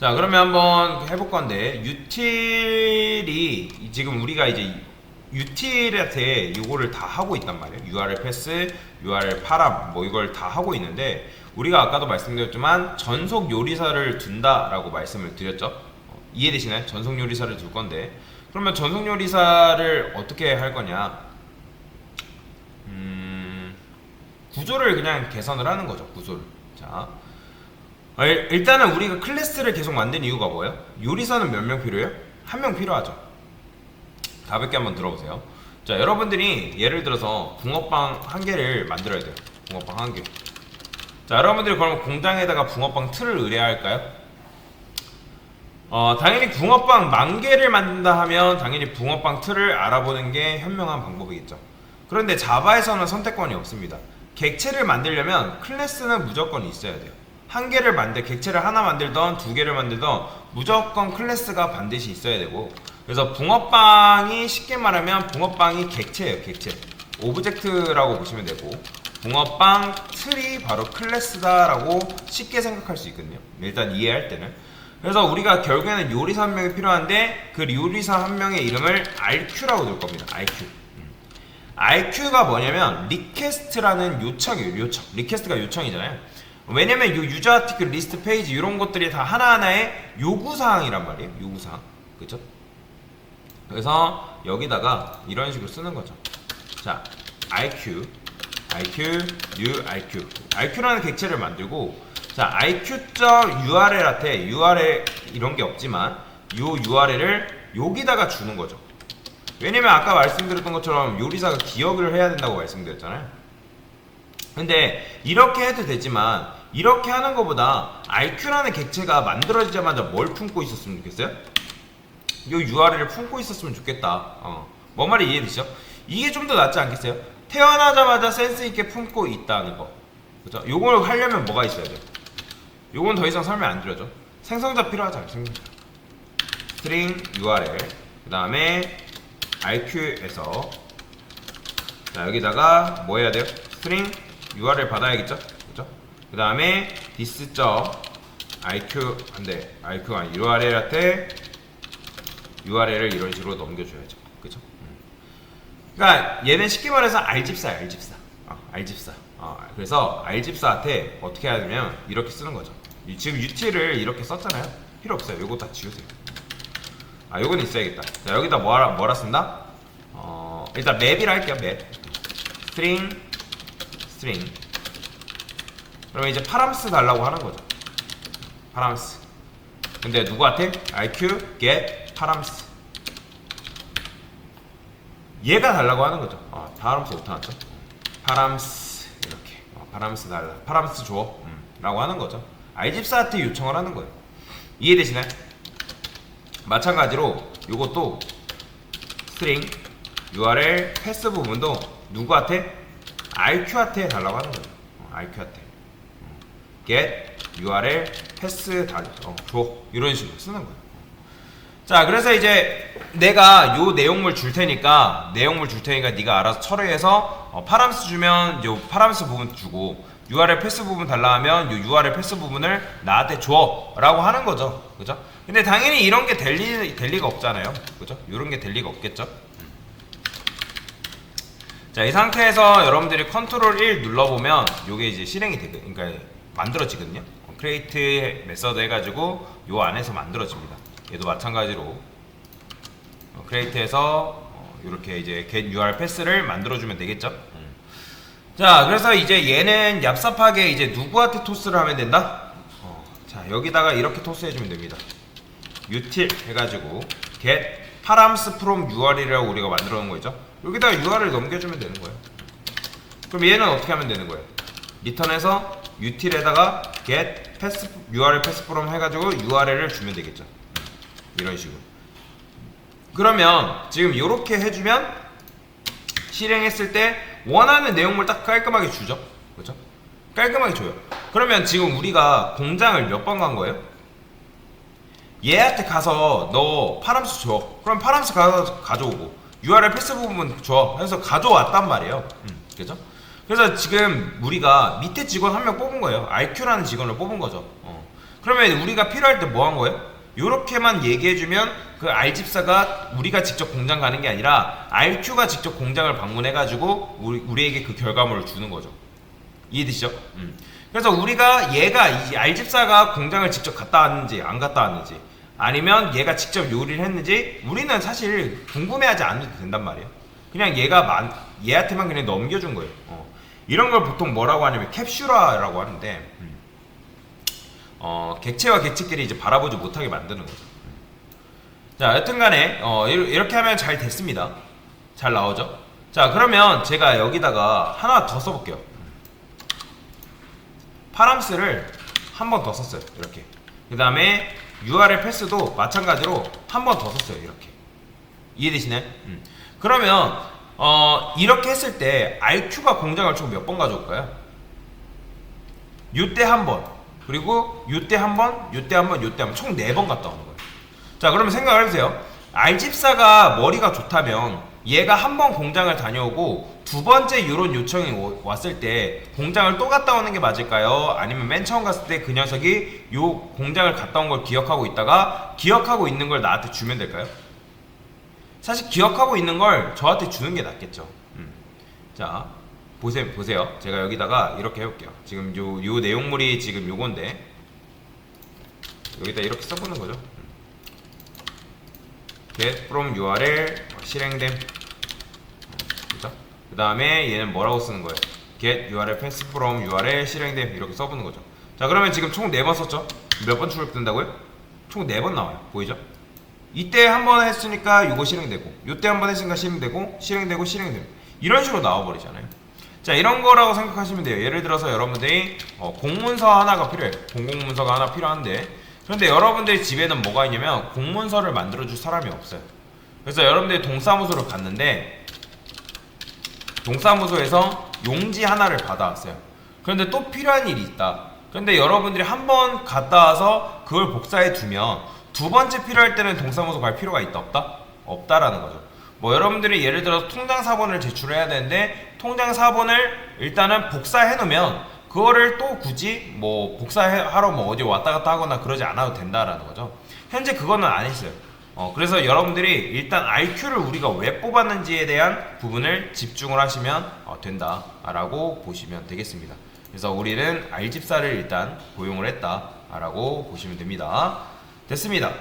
자, 그러면 한번 해볼 건데, 유틸이 지금 우리가 이제 유틸한테 이거를 다 하고 있단 말이에요. URL 패스, URL 파람 뭐 이걸 다 하고 있는데, 우리가 아까도 말씀드렸지만 전속 요리사를 둔다라고 말씀을 드렸죠. 이해되시나요? 전속 요리사를 둘 건데, 그러면 전속 요리사를 어떻게 할 거냐? 구조를 그냥 개선을 하는 거죠. 구조를. 자, 일단은 우리가 클래스를 계속 만든 이유가 뭐예요? 요리사는 몇 명 필요해요? 한 명 필요하죠. 가볍게 한번 들어보세요. 자, 여러분들이 예를 들어서 붕어빵 한 개를 만들어야 돼요. 붕어빵 한 개. 자, 여러분들이 그러면 공장에다가 붕어빵 틀을 의뢰할까요? 당연히 붕어빵 10,000개를 만든다 하면 당연히 붕어빵 틀을 알아보는 게 현명한 방법이겠죠. 그런데 자바에서는 선택권이 없습니다. 객체를 만들려면 클래스는 무조건 있어야 돼요. 한 개를 객체를 하나 만들던 두 개를 만들던 무조건 클래스가 반드시 있어야 되고, 그래서 붕어빵이 쉽게 말하면 붕어빵이 객체예요. 객체 오브젝트라고 보시면 되고, 붕어빵 틀이 바로 클래스다라고 쉽게 생각할 수 있거든요. 일단 이해할 때는. 그래서 우리가 결국에는 요리사 한 명이 필요한데, 그 요리사 한 명의 이름을 RQ라고 둘 겁니다. RQ. RQ가 뭐냐면 리퀘스트라는 요청이에요. 요청. 리퀘스트가 요청이잖아요. 왜냐면 요 유저 아티클 리스트 페이지 이런 것들이 다 하나하나의 요구사항이란 말이에요. 요구사항. 그쵸? 그래서 여기다가 이런 식으로 쓰는 거죠. 자, RQ, new RQ. RQ라는 객체를 만들고, 자, RQ.URL한테 URL 이런 게 없지만 요 URL을 여기다가 주는 거죠. 왜냐면 아까 말씀드렸던 것처럼 요리사가 기억을 해야 된다고 말씀드렸잖아요. 근데 이렇게 해도 되지만 이렇게 하는 것보다 RQ라는 객체가 만들어지자마자 뭘 품고 있었으면 좋겠어요? 이 URL을 품고 있었으면 좋겠다. 뭔 말이 이해되시죠? 이게 좀 더 낫지 않겠어요? 태어나자마자 센스 있게 품고 있다는 거. 그죠? 요걸 하려면 뭐가 있어야 돼요? 요건 더 이상 설명 안 드려죠. 생성자 필요하잖아요. 생성자. string URL. 그 다음에 RQ에서 자, 여기다가 뭐 해야 돼요? string URL 받아야겠죠? 그죠? 그 다음에 this.rq 한데 rq가 아니 URL한테 URL을 이런 식으로 넘겨줘야죠. 그죠? 그러니까 얘는 쉽게 말해서 R집사야. R집사. R집사. 그래서 R집사한테 어떻게 해야 되면 이렇게 쓰는 거죠. 지금 util을 이렇게 썼잖아요. 필요 없어요. 요거 다 지우세요. 요거는 있어야겠다. 자, 여기다 뭐라 쓴다? 일단 맵이라 할게요. 맵. string. 그러면 이제 파람스 달라고 하는 거죠. 파람스. 근데 누구한테? RQ get 파람스. 얘가 달라고 하는 거죠. 파람스 어떻게 나왔죠? 파람스 이렇게. 파람스 달라. 파람스 줘. 라고 하는 거죠. R집사한테 요청을 하는 거예요. 이해되시나요? 마찬가지로 요것도 string URL 패스 부분도 누구한테? RQ한테 달라고 하는 거예요. RQ한테 get URL 패스 줘. 이런 식으로 쓰는 거예요. 자, 그래서 이제 내가 요 내용물 줄 테니까 네가 알아서 처리해서 파람스 주면 요 파람스 부분 주고, URL 패스 부분 달라 하면 요 URL 패스 부분을 나한테 줘 라고 하는 거죠. 그죠? 근데 당연히 이런 게 될 리가 없잖아요. 그죠? 이런 게 될 리가 없겠죠. 자, 이 상태에서 여러분들이 컨트롤 1 눌러보면 요게 이제 실행이 그러니까 만들어지거든요. create 메서드 해가지고 요 안에서 만들어집니다. 얘도 마찬가지로 create에서 이렇게 이제 get URL 패스를 만들어주면 되겠죠. 자, 그래서 이제 얘는 얍삽하게 이제 누구한테 토스를 하면 된다? 자, 여기다가 이렇게 토스해주면 됩니다. util 해가지고 get params from URL이라고 우리가 만들어 놓은 거 있죠? 여기다가 URL 넘겨주면 되는 거예요. 그럼 얘는 어떻게 하면 되는 거예요? 리턴해서 util에다가 get pass, URL pass from 해가지고 URL을 주면 되겠죠. 이런 식으로. 그러면 지금 이렇게 해주면 실행했을 때 원하는 내용물 딱 깔끔하게 주죠. 그렇죠? 깔끔하게 줘요. 그러면 지금 우리가 공장을 몇 번 간 거예요? 얘한테 가서 너 파람스 줘. 그럼 파람스 가져오고 URL 패스 부분 줘. 해서 가져왔단 말이에요. 그죠? 그래서 지금 우리가 밑에 직원 한 명 뽑은 거예요. RQ라는 직원을 뽑은 거죠. 그러면 우리가 필요할 때 뭐 한 거예요? 요렇게만 얘기해주면 그 R집사가 우리가 직접 공장 가는 게 아니라 RQ가 직접 공장을 방문해가지고 우리에게 그 결과물을 주는 거죠. 이해되시죠? 그래서 우리가 얘가 이 R집사가 공장을 직접 갔다 왔는지 안 갔다 왔는지 아니면 얘가 직접 요리를 했는지 우리는 사실 궁금해하지 않아도 된단 말이에요. 그냥 얘한테만 그냥 넘겨준 거예요. 이런 걸 보통 뭐라고 하냐면 캡슐화라고 하는데 객체와 객체끼리 이제 바라보지 못하게 만드는 거죠. 자, 여튼간에 이렇게 하면 잘 됐습니다. 잘 나오죠? 자, 그러면 제가 여기다가 하나 더 써볼게요. 파람스를 한 번 더 썼어요. 이렇게. 그 다음에 URL 패스도 마찬가지로 한 번 더 썼어요. 이렇게. 이해되시나요? 그러면 이렇게 했을 때 RQ가 공장을 총 몇 번 가져올까요? 요때 한 번, 그리고 요때 한 번, 요때 한 번, 요때 한 번, 총 4번 갔다 오는 거예요. 자, 그러면 생각을 해보세요. R집사가 머리가 좋다면 얘가 한 번 공장을 다녀오고 두 번째 이런 요청이 왔을 때 공장을 또 갔다 오는 게 맞을까요? 아니면 맨 처음 갔을 때 그 녀석이 요 공장을 갔다 온 걸 기억하고 있다가 기억하고 있는 걸 나한테 주면 될까요? 사실 기억하고 있는 걸 저한테 주는 게 낫겠죠. 자, 보세요. 제가 여기다가 이렇게 해볼게요. 지금 요 내용물이 지금 요건데 여기다 이렇게 써보는 거죠. get from URL 실행됨. 그죠? 그 다음에 얘는 뭐라고 쓰는 거예요? get URL pass from URL 실행됨 이렇게 써보는 거죠. 자, 그러면 지금 총 4번 썼죠? 몇 번 출력된다고요? 총 4번 나와요. 보이죠? 이때 한 번 했으니까 요거 실행되고 요때 한 번 했으니까 실행되고 실행되고 이런 식으로 나와버리잖아요. 자, 이런 거라고 생각하시면 돼요. 예를 들어서 여러분들이 공문서 하나가 필요해요. 공공문서가 하나 필요한데 그런데 여러분들 집에는 뭐가 있냐면 공문서를 만들어줄 사람이 없어요. 그래서 여러분들이 동사무소를 갔는데 동사무소에서 용지 하나를 받아왔어요. 그런데 또 필요한 일이 있다. 그런데 여러분들이 한 번 갔다 와서 그걸 복사해 두면 두 번째 필요할 때는 동사무소 갈 필요가 있다 없다? 없다라는 거죠. 뭐 여러분들이 예를 들어서 통장 사본을 제출해야 되는데 통장 사본을 일단은 복사해 놓으면 그거를 또 굳이 뭐 복사하러 뭐 어디 왔다 갔다 하거나 그러지 않아도 된다라는 거죠. 현재 그거는 안 했어요. 그래서 여러분들이 일단 RQ를 우리가 왜 뽑았는지에 대한 부분을 집중을 하시면 된다라고 보시면 되겠습니다. 그래서 우리는 R집사를 일단 고용을 했다라고 보시면 됩니다. 됐습니다.